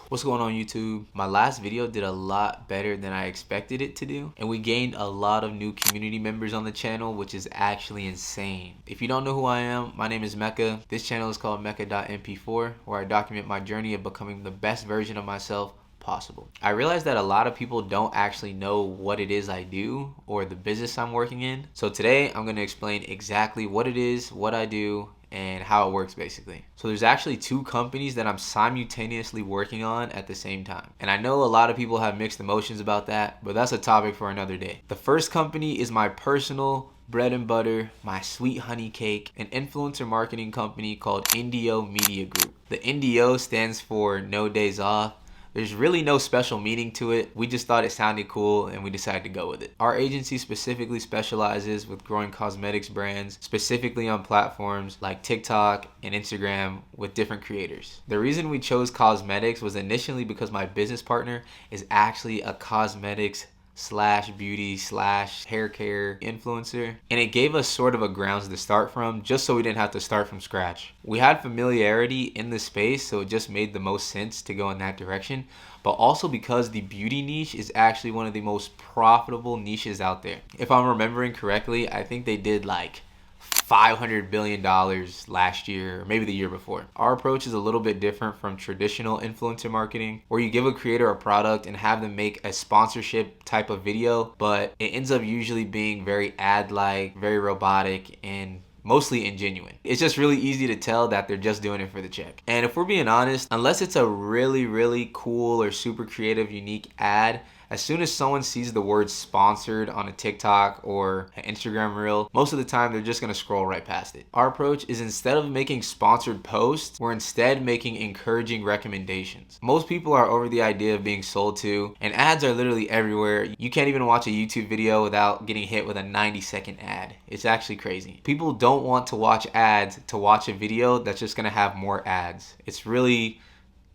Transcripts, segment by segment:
What's going on, YouTube? My last video did a lot better than I expected it to do, and we gained a lot of new community members on the channel, which is actually insane. If you don't know who I am, my name is Mecca. This channel is called Mecca.mp4, where I document my journey of becoming the best version of myself possible. I realized that a lot of people don't actually know what it is I do or the business I'm working in. So today I'm going to explain exactly what it is, what I do, and how it works basically. So there's actually two companies that I'm simultaneously working on at the same time. And I know a lot of people have mixed emotions about that, but that's a topic for another day. The first company is my personal bread and butter, my sweet honey cake, an influencer marketing company called Indo Media Group. The Indo stands for No Days Off. There's really no special meaning to it. We just thought it sounded cool and we decided to go with it. Our agency specifically specializes with growing cosmetics brands, specifically on platforms like TikTok and Instagram with different creators. The reason we chose cosmetics was initially because my business partner is actually a cosmetics / beauty / hair care influencer, and it gave us sort of a grounds to start from, just so we didn't have to start from scratch. We had familiarity in the space, so it just made the most sense to go in that direction, but also because the beauty niche is actually one of the most profitable niches out there. If I'm remembering correctly, I think they did like $500 billion last year, or maybe the year before. Our approach is a little bit different from traditional influencer marketing, where you give a creator a product and have them make a sponsorship type of video, but it ends up usually being very ad-like, very robotic, and mostly ingenuine. It's just really easy to tell that they're just doing it for the check. And if we're being honest, unless it's a really cool or super creative, unique ad, as soon as someone sees the word sponsored on a TikTok or an Instagram reel, most of the time they're just gonna scroll right past it. Our approach is, instead of making sponsored posts, we're instead making encouraging recommendations. Most people are over the idea of being sold to, and ads are literally everywhere. You can't even watch a YouTube video without getting hit with a 90-second ad. It's actually crazy. People don't want to watch ads to watch a video that's just gonna have more ads. It's really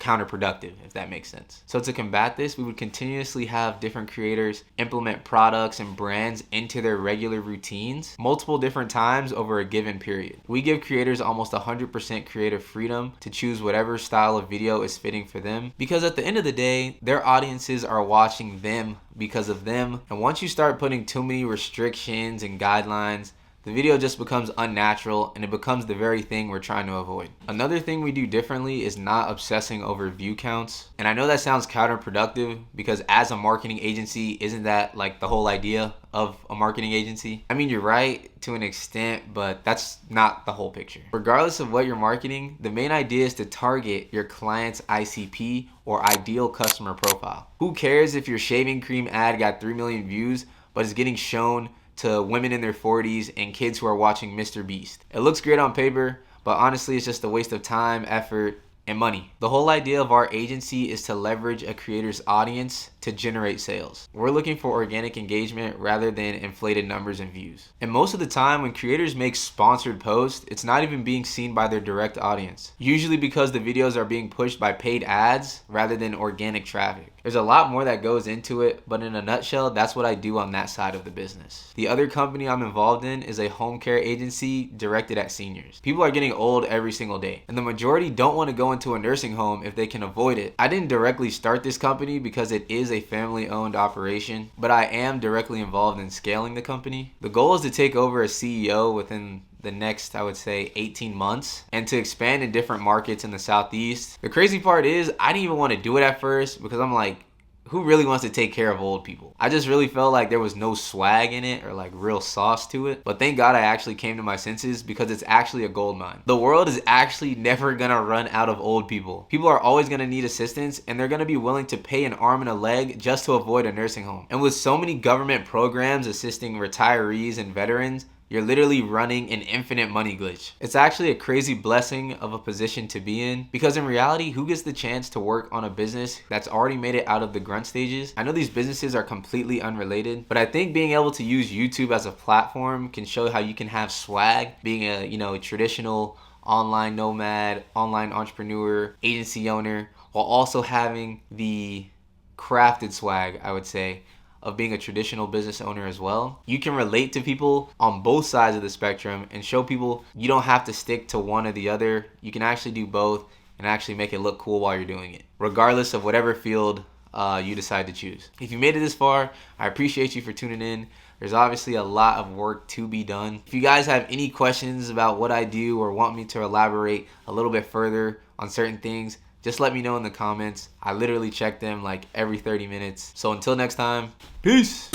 counterproductive, if that makes sense. So to combat this, we would continuously have different creators implement products and brands into their regular routines multiple different times over a given period. We give creators almost 100% creative freedom to choose whatever style of video is fitting for them, because at the end of the day, their audiences are watching them because of them. And once you start putting too many restrictions and guidelines, the video just becomes unnatural and it becomes the very thing we're trying to avoid. Another thing we do differently is not obsessing over view counts. And I know that sounds counterproductive, because as a marketing agency, isn't that like the whole idea of a marketing agency? I mean, you're right to an extent, but that's not the whole picture. Regardless of what you're marketing, the main idea is to target your client's ICP, or ideal customer profile. Who cares if your shaving cream ad got 3 million views, but is getting shown to women in their 40s and kids who are watching Mr. Beast? It looks great on paper, but honestly it's just a waste of time, effort, and money. The whole idea of our agency is to leverage a creator's audience to generate sales. We're looking for organic engagement rather than inflated numbers and views. And most of the time when creators make sponsored posts, it's not even being seen by their direct audience, usually because the videos are being pushed by paid ads rather than organic traffic. There's a lot more that goes into it, but in a nutshell, that's what I do on that side of the business. The other company I'm involved in is a home care agency directed at seniors. People are getting old every single day, and the majority don't want to go into a nursing home if they can avoid it. I didn't directly start this company because it is a family-owned operation, but I am directly involved in scaling the company. The goal is to take over as CEO within the next, I would say, 18 months, and to expand in different markets in the Southeast. The crazy part is, I didn't even want to do it at first, because I'm like, who really wants to take care of old people? I just really felt like there was no swag in it, or like real sauce to it. But thank God I actually came to my senses, because it's actually a gold mine. The world is actually never gonna run out of old people. People are always gonna need assistance, and they're gonna be willing to pay an arm and a leg just to avoid a nursing home. And with so many government programs assisting retirees and veterans, you're literally running an infinite money glitch. It's actually a crazy blessing of a position to be in, because in reality, who gets the chance to work on a business that's already made it out of the grunt stages? I know these businesses are completely unrelated, but I think being able to use YouTube as a platform can show how you can have swag, being a traditional online nomad, online entrepreneur, agency owner, while also having the crafted swag, I would say, of being a traditional business owner as well. You can relate to people on both sides of the spectrum and show people you don't have to stick to one or the other. You can actually do both, and actually make it look cool while you're doing it, regardless of whatever field you decide to choose. If you made it this far, I appreciate you for tuning in. There's obviously a lot of work to be done. If you guys have any questions about what I do or want me to elaborate a little bit further on certain things, just let me know in the comments. I literally check them like every 30 minutes. So until next time, peace.